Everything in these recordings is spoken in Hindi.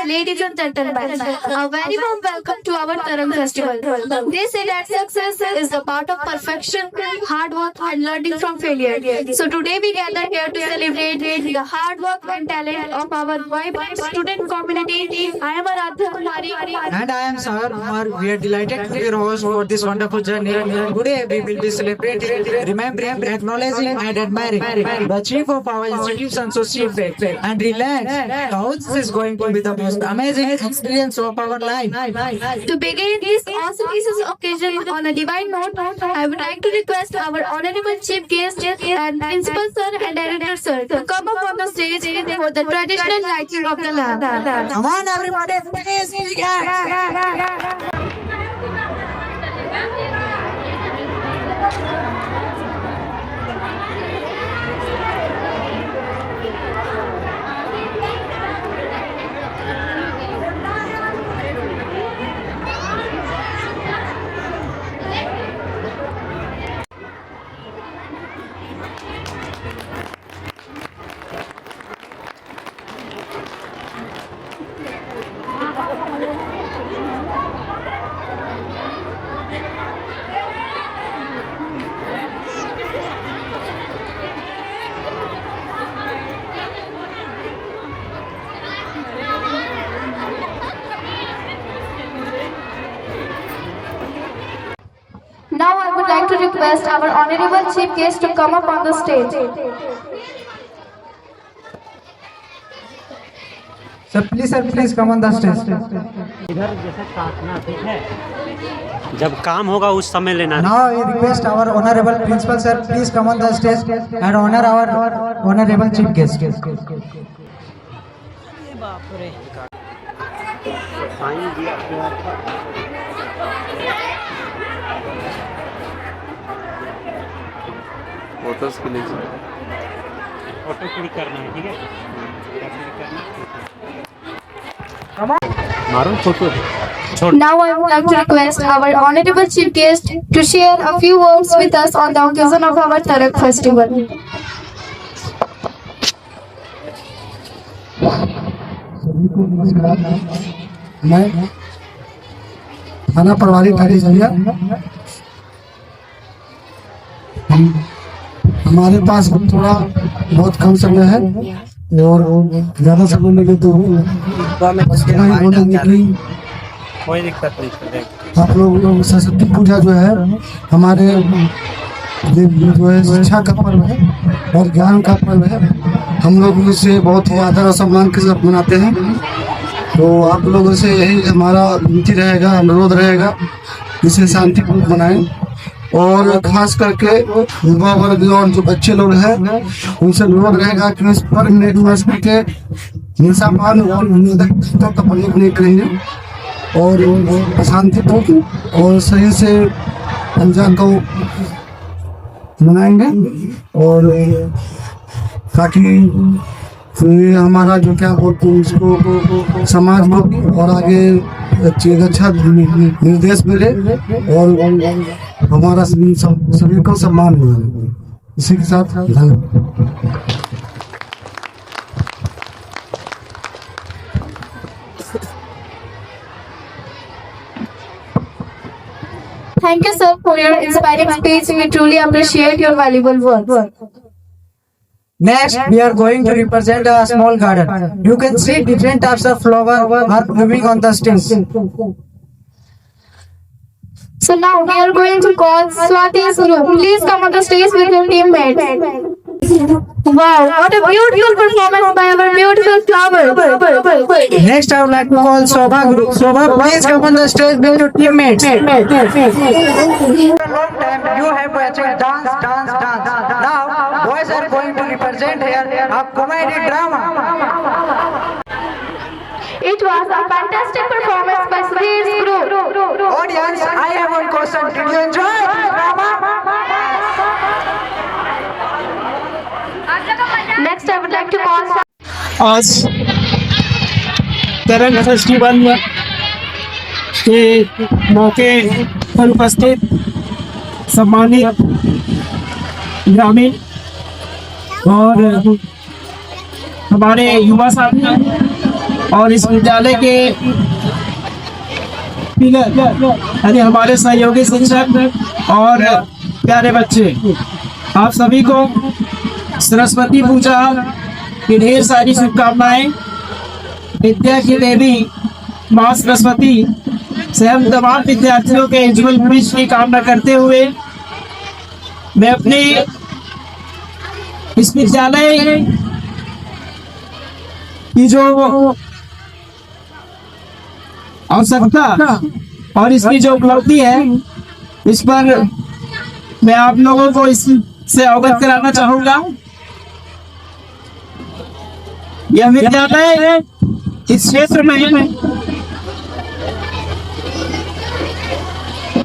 ladies and gentlemen, a very warm welcome to our Tarang Festival. They say that success is the part of perfection, hard work, and learning from failure. So today we gather here to celebrate the hard work and talent of our vibrant student community. I am Aradhya Kumari. And I am Sagar Kumar. We are delighted to be your host for this wonderful journey. Today we will be celebrating, remembering, acknowledging and admiring the chief of our institution, so chief and relax. How this is going to be the most amazing experience of our life. To begin this auspicious occasion on a divine note, I would like to request our honorable chief guest and principal sir and director sir to come up on the stage for the traditional lighting of the lamp. Come on, everybody, please. Now I would like to request our honorable chief guest to come up on the stage. Sir, please come on the stage. इधर जैसे काटना ठीक है जब काम होगा उस समय लेना Now I request our honorable principal sir, please come on the stage and honor our honorable chief guest. बाप रे फोटोज के लिए फोटो क्लिक करना है ठीक है क्लिक करना मारो photo Now I would like to request our honorable chief guest to share a few words with us on the occasion of our Tarang Festival. सभी को नमस्कार। मैं थाना प्रभारी ठाड़ी जलिया। हमारे पास थोड़ा बहुत कम समय है और ज़्यादा समय मिले तो बोलेंगे कि कोई दिक्कत नहीं आप लोग सरस्वती पूजा जो है हमारे जो है शिक्षा का पर्व है और ज्ञान का पर्व है। हम लोग इसे बहुत ही आदर और सम्मान के साथ मनाते हैं। तो आप लोगों से यही हमारा विनती रहेगा, अनुरोध रहेगा, इसे शांतिपूर्वक मनाएं और खास करके युवा वर्ग और जो बच्चे लोग हैं उनसे अनुरोध रहेगा कि इस पर्व में खास करके हिंसापान और का प्रयोग नहीं करेंगे और शांतिपूर्ण और सही से पूजा को मनाएंगे और ताकि हमारा जो क्या बोलते हैं इसको समाज को और आगे अच्छा निर्देश मिले और हमारा सभी को सम्मान मिले। इसी के साथ धन्यवाद। Thank you, sir, for your inspiring speech. We truly appreciate your valuable work. Next, we are going to represent a small garden. You can see different types of flowers are blooming on the stage. So now we are going to call Swati's group. Please come on the stage with your teammates. Wow, what a beautiful performance by our beautiful flower. Next, I would like to call Sobha group. Sobha, please come on the stage with your teammates. For a long time, you have watched dance. Now, boys are going to represent here a comedy drama. It was a fantastic performance by Sudhir's group. Audience, I have one question. Did you enjoy this drama? Next, I would like to call. आज तरंग फेस्टिवल के मौके पर उपस्थित सम्मानित ग्रामीण और हमारे युवा साथी और इस विद्यालय के पिलर यानी हमारे सहयोगी शिक्षक और प्यारे बच्चे, आप सभी को सरस्वती पूजा की ढेर सारी शुभकामनाएं। विद्या की देवी माँ सरस्वती से हम तमाम विद्यार्थियों के उज्जवल भविष्य की कामना करते हुए मैं अपने इस विद्यालय की जो आवश्यकता और इसकी जो उपलब्धि है, इस पर मैं आप लोगों को इससे अवगत कराना चाहूंगा। यह विद्यालय इस क्षेत्र में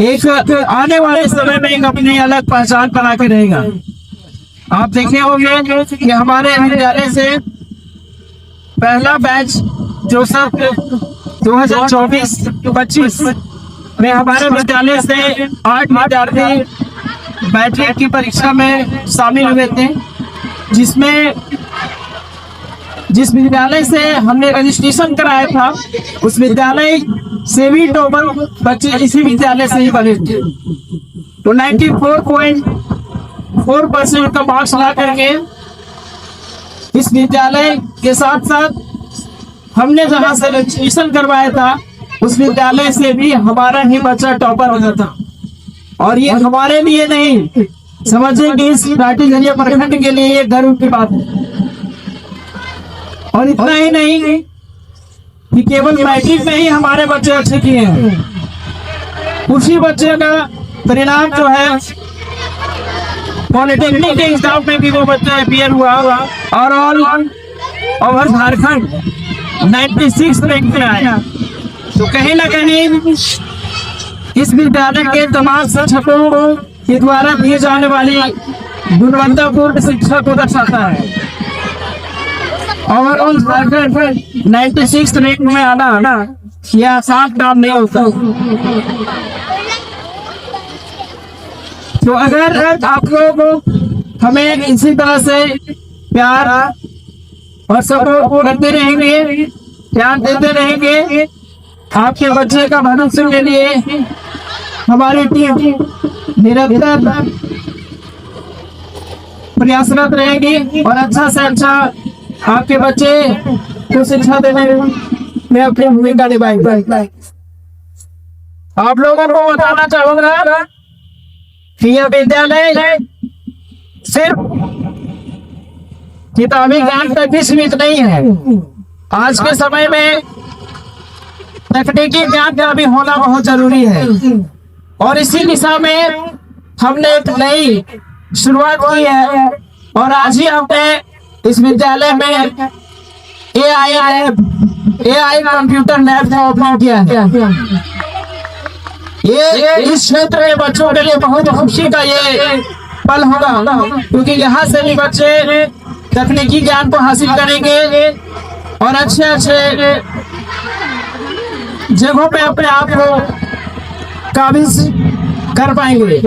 एक आने वाले समय में एक अपनी अलग पहचान बना के रहेगा। आप देखे होंगे कि हमारे विद्यालय से पहला बैच जो सब 2024-25 में हमारे विद्यालय से 8 विद्यार्थी मैट्रिक की परीक्षा में शामिल हुए थे, जिसमें जिस विद्यालय से हमने रजिस्ट्रेशन कराया था उस विद्यालय से भी टॉपर बच्चे इसी विद्यालय से ही बने थे। तो 94.4% का मार्क्स ला करके इस विद्यालय के साथ साथ हमने जहां से रजिस्ट्रेशन करवाया था उस विद्यालय से भी हमारा ही बच्चा टॉपर हो जाता। और ये हमारे लिए नहीं, समझे कि इस राटीझरिया प्रखंड के लिए ये गर्व की बात है। और इतना ही नहीं कि केवल मैट्रिक में ही हमारे बच्चे अच्छे किए हैं, उसी बच्चे का परिणाम जो है पॉलिटेक्निक के एग्जाम में भी वो बच्चा अपीयर हुआ और ऑल ओवर झारखंड 96 रैंक में आया। तो कहीं ना कहीं इस विद्यालय के तमाम शिक्षकों के द्वारा दिए जाने वाली गुणवत्तापूर्ण शिक्षा को दर्शाता है। और उन झारखंड 96 रैंक में आना यह आसान काम नहीं होता। तो अगर आप लोग हमें इसी तरह से प्यार और सपोर्ट करते रहेंगे, ध्यान देते रहेंगे, आपके बच्चे का भविष्य के लिए हमारी टीम निरंतर प्रयासरत रहेगी और अच्छा से अच्छा आपके बच्चे को शिक्षा देने में अपनी भूमिका निभाएंगे। आप लोगों को बताना चाहूंगा कि यह विद्यालय सिर्फ किताबी ज्ञान तक भी सीमित नहीं है। आज के समय में तकनीकी ज्ञान का भी होना बहुत जरूरी है और इसी दिशा में हमने एक नई शुरुआत की है। और आज ही हमने इस विद्यालय में AI कंप्यूटर लैब का ओपन किया है। ये इस क्षेत्र के बच्चों के लिए बहुत खुशी का ये पल होगा, क्योंकि यहाँ से भी बच्चे तकनीकी ज्ञान को हासिल करेंगे और अच्छे अच्छे जगहों पे अपने आप को काबिज कर पाएंगे।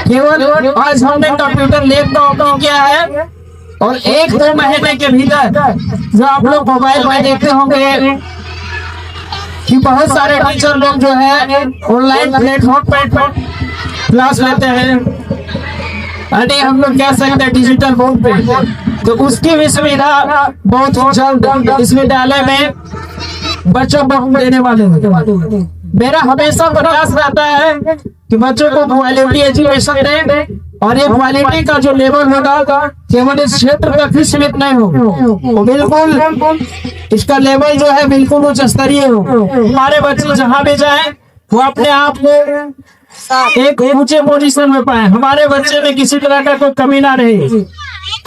केवल आज हमने कंप्यूटर लैब का ओपन किया है और 1-2 महीने के भीतर जो आप लोग मोबाइल में देखते होंगे कि बहुत सारे टीचर लोग जो है ऑनलाइन प्लेटफॉर्म पर क्लास लेते हैं, अरे हम लोग कह सकते हैं डिजिटल बोर्ड पे, तो उसकी भी सुविधा बहुत जल्द इस विद्यालय में बच्चों को हम देने वाले हैं। मेरा हमेशा प्रयास रहता है कि बच्चों को क्वालिटी एजुकेशन दें और ये क्वालिटी का जो लेवल होगा केवल इस क्षेत्र तक ही सीमित नहीं हो, बिल्कुल इसका लेवल जो है बिल्कुल उच्च स्तरीय हो। हमारे बच्चे जहाँ भी जाए वो अपने आप को एक ऊंचे पोजीशन में पाए, हमारे बच्चे में किसी तरह का कोई कमी ना रहे।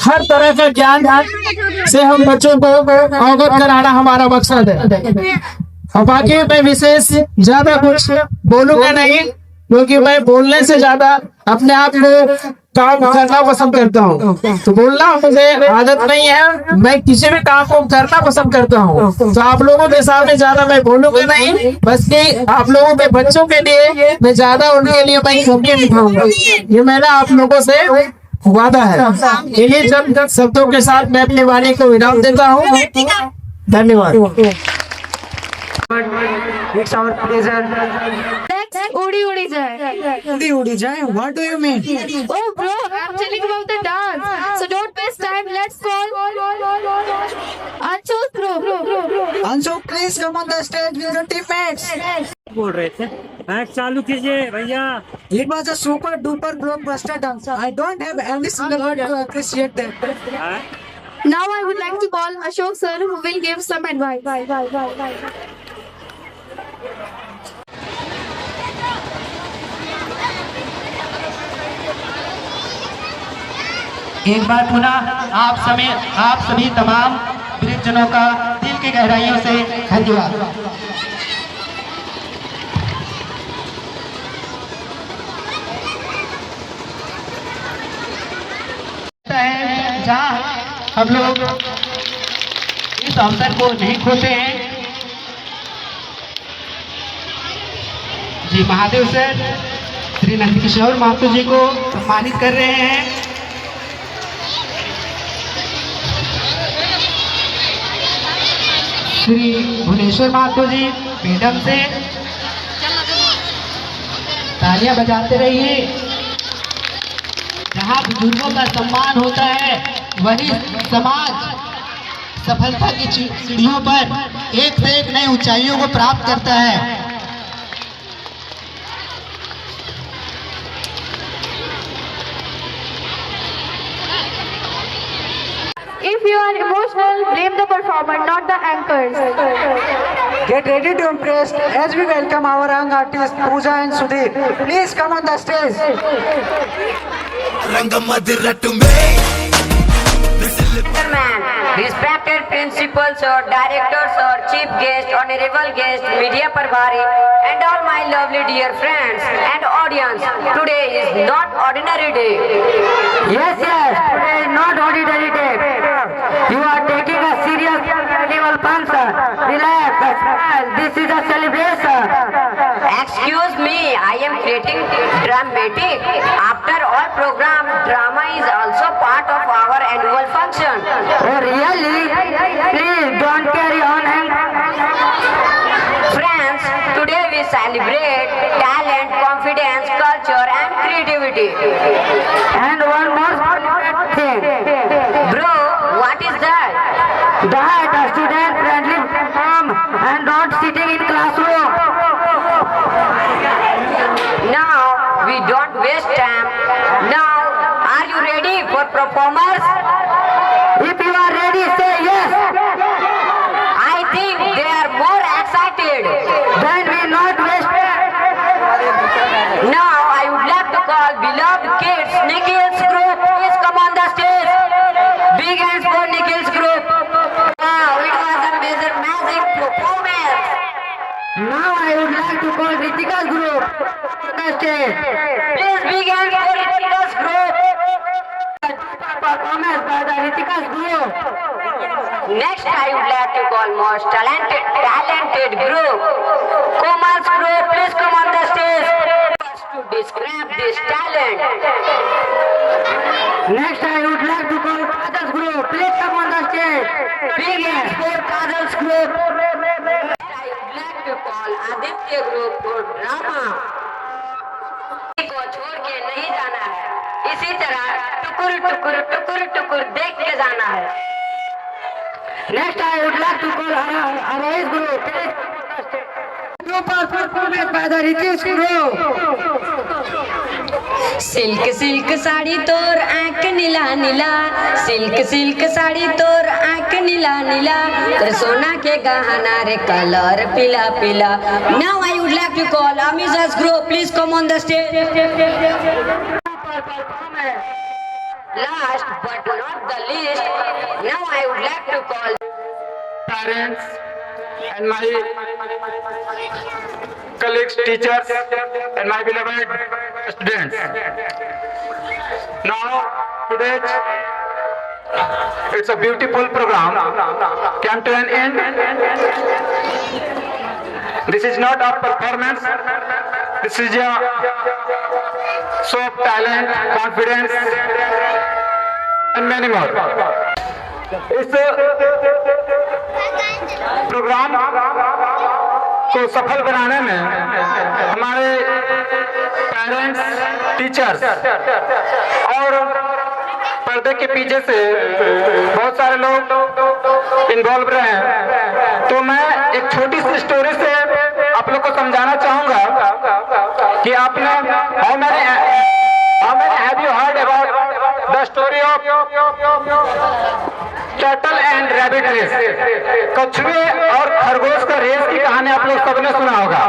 हर तरह का ज्ञान से हम बच्चों को अवगत कराना हमारा मकसद है। और बाकी मैं विशेष ज्यादा कुछ बोलूंगा नहीं, क्योंकि मैं बोलने से ज्यादा अपने आप को काम करना पसंद करता हूँ। तो बोलना मुझे आदत नहीं है, मैं किसी भी काम को करना पसंद करता हूँ। तो आप लोगों के सामने ज्यादा मैं बोलूंगा नहीं, बस कि आप लोगों के बच्चों के लिए मैं ज्यादा उनके लिए मैं कमी दिखाऊंगा, ये मेरा आप लोगों से वादा है। इन्हीं शब्दों के साथ मैं अपनी वाणी को विराम देता हूँ। धन्यवाद। It's our pleasure. Next, Udi Udi Jai. Udi Jai, what do you mean? Oh, bro, I'm telling about the dance. So don't waste time. Let's call Anshul, bro. Anshu, please come on the stage with your teammates. बोल रहे थे मैच चालू कीजिए भैया। It was a super duper blockbuster dance. I don't have any single word to appreciate that. हाँ? Now I would like to call Ashok sir who will give some advice. एक बार पुनः आप सभी तमाम वृद्धजनों का दिल की गहराइयों से धन्यवाद। जहाँ हम लोग इस अवसर को नहीं खोते हैं। जी महादेव सर श्री नंदकिशोर महतो जी को सम्मानित कर रहे हैं। श्री भुवनेश्वर महतो जी मैडम से तालियां बजाते रहिए। जहाँ बुजुर्गों का सम्मान होता है वही समाज सफलता की सीढ़ियों पर एक से एक नई ऊंचाइयों को प्राप्त करता है। If you are emotional, blame the performer, not the anchors. Get ready to impress as we welcome our young artists Pooja and Sudhir. Please come on the stage. Respected principals or directors or chief guest, honorable guest, media prabhari, and all my lovely dear friends and audience. Today is not ordinary day. Yes, today is not ordinary day. You are taking a serious annual function. Relax, smile. This is a celebration. Excuse me, I am creating dramatic. After all program, drama is also part of our annual function. Oh really? Please don't carry on. Friends, today we celebrate talent, confidence, culture and creativity. And one more thing. Bro, what is that? That a student friendly form and not sitting in classroom. Now we don't waste time. Now are you ready for performers? If you are ready, say yes. I think they are more excited. Then we not waste time. Now I would like to call beloved kids, Nikhil's group. Please come on the stage. Big hands for Nikhil's group. Wow, it was a major magic performance. Now I would like to call Ritika's group on the stage. Please big hands for Ritika's group. Performance by the Ritika's group. Next I would like to call most talented group. Komal's group, please come on the stage. To describe this talent. Next I would like to call Kajal's group. Please come on the stage. Big hands for Kajal's group. Next I would like to call Aditya group for drama. को छोड़ के नहीं जाना है, इसी तरह टुकुर टुकुर टुकुर टुकुर देख के जाना है। Next I would like to call Arais group. Performance by the Ritesh group. Silk silk sari तोर आंख नीला नीला, सिल्क सिल्क साड़ी तोर आंख नीला नीला, कर सोना के गहना रे कलर पीला पीला. Now I would like to call Amiza's group. Please come on the stage. Last but not the least, now I would like to call parents and my colleagues, teachers, and my beloved students. Now, today, it's a beautiful program came to an end. This is not a performance. This is a show of talent, confidence, and many more. It's program को सफल बनाने में हमारे पेरेंट्स, टीचर्स और पर्दे के पीछे से बहुत सारे लोग इन्वॉल्व रहे हैं। तो मैं एक छोटी सी स्टोरी से आप लोग को समझाना चाहूंगा कि आपने how many have you heard about the story of turtle and rabbit race. कछुए और खरगोश का रेस की कहानी आप लोग सबने सुना होगा।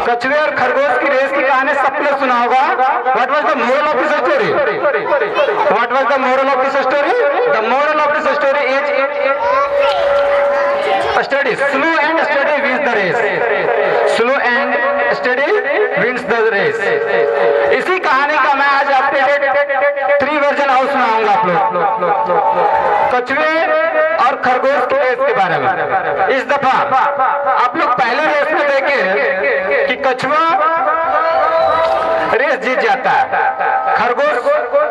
कछुए और खरगोश की रेस की कहानी सबने सुना होगा। What was the moral of this story? What was the moral of this story? The moral of this story is steady slow and steady wins the race. Slow and steady wins the race. इसी कहानी का मैं आज आपको 3 वर्जन और सुनाऊंगा आप लोग, कछुए और खरगोश के रेस के बारे में। इस दफा आप लोग पहले रेस में देखे कि कछुआ रेस जीत जाता है, खरगोश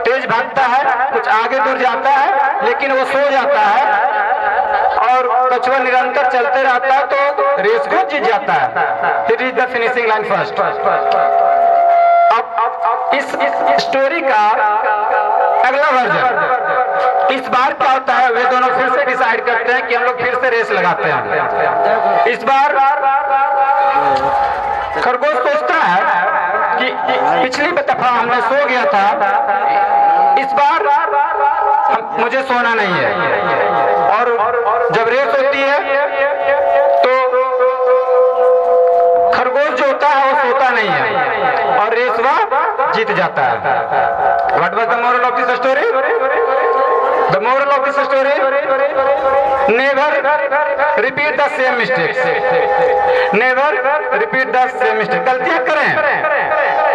तेज भागता है, कुछ आगे दूर जाता है लेकिन वो सो जाता है, और कछुआ निरंतर चलते रहता है तो रेस को जीत जाता है। He reach the finishing line first. अब इस स्टोरी का अगला वर्जन, इस बार क्या होता है, वे दोनों फिर से डिसाइड करते हैं कि हम लोग फिर से रेस लगाते हैं। इस बार खरगोश सोचता है कि पिछली दफा हमने सो गया था, इस बार मुझे सोना नहीं है। और जब रेस होती है तो खरगोश जो होता है वो सोता नहीं है और रेस वह जीत जाता है। What was the moral of this story? The moral of this story, never repeat the same mistakes. Never repeat the same mistake. गलतियां करें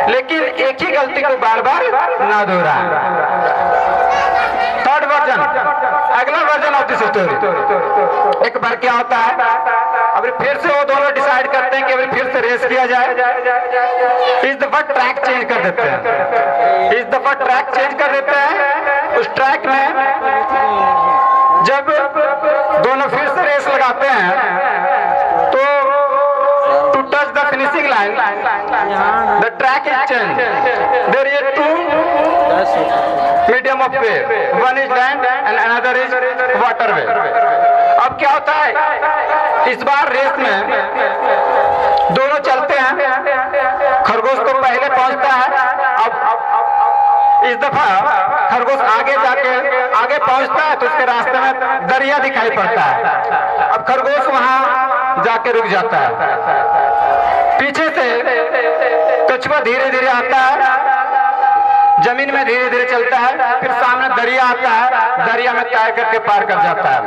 लेकिन एक ही गलती को बार बार ना दोहराएं। थर्ड वर्जन, अगला वर्जन ऑफ दिस स्टोरी। एक बार क्या होता है, अभी फिर से वो दोनों डिसाइड करते हैं कि अभी फिर से रेस किया जाए। इस दफा ट्रैक चेंज कर देते हैं। इस दफा ट्रैक चेंज कर देते हैं। उस ट्रैक में जब दोनों फिर से रेस लगाते हैं तो to touch the finishing line the track is change. There is 2 medium of way, one is land and another is water way. अब क्या होता है, इस बार रेस में दोनों चलते हैं, खरगोश तो पहले पहुंचता है। अब इस दफा खरगोश आगे पहुंचता है तो उसके रास्ते में दरिया दिखाई पड़ता है। अब खरगोश वहां जाके रुक जाता है। पीछे से कछुआ धीरे धीरे आता है, जमीन में धीरे धीरे चलता है, फिर सामने दरिया आता है, दरिया में तैर करके पार कर जाता है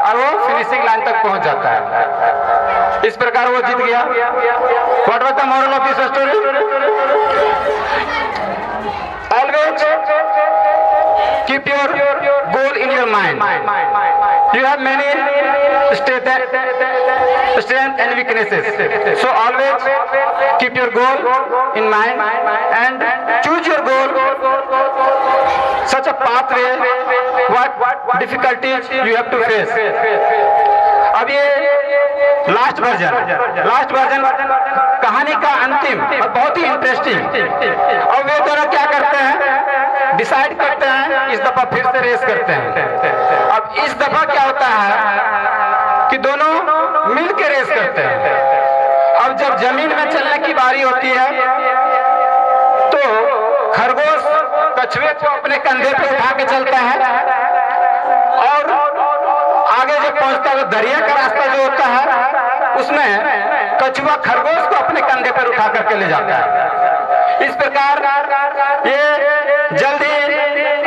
और वो फिनिशिंग लाइन तक पहुंच जाता है। इस प्रकार वो जीत गया। What was the moral of this story? Always keep your goal in your mind. You have many strength and weaknesses, so always keep your goal in mind and choose your goal such a pathway what difficulties you have to face। अब ये लास्ट वर्जन कहानी का अंतिम और बहुत ही इंटरेस्टिंग। और वे दोनों क्या करते हैं, डिसाइड करते हैं इस दफा फिर से रेस करते हैं। अब इस दफा क्या होता है कि दोनों मिल के रेस करते हैं। अब जब जमीन में चलने की बारी होती है तो खरगोश कछुए को अपने कंधे पे उठा के चलता है और आगे जब पहुंचता है तो दरिया का रास्ता जो होता है उसमें कछुआ खरगोश को अपने कंधे पर उठा करके ले जाता है। इस प्रकार ये जल्दी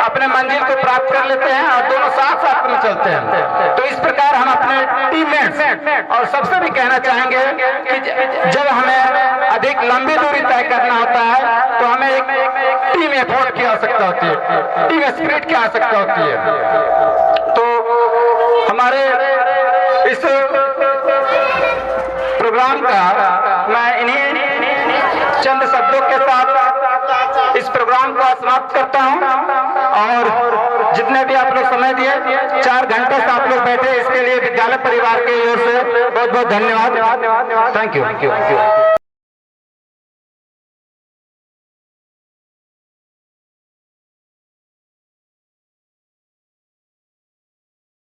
अपने मंजिल को प्राप्त कर लेते हैं और दोनों साथ साथ में चलते हैं। तो इस प्रकार हम अपने टीममेट्स और सबसे भी कहना चाहेंगे कि जब हमें अधिक लंबी दूरी तय करना होता है तो हमें एक टीम एफर्ट की आवश्यकता होती है, टीम स्पिरिट की आवश्यकता होती है। तो हमारे इस प्रोग्राम का मैं इन्हीं चंद शब्दों के साथ इस प्रोग्राम को समाप्त करता हूं। और जितने भी आप लोग समय दिए, 4 घंटे से आप लोग बैठे, इसके लिए विद्यालय विद्यालय परिवार की ओर से बहुत बहुत धन्यवाद। Thank you.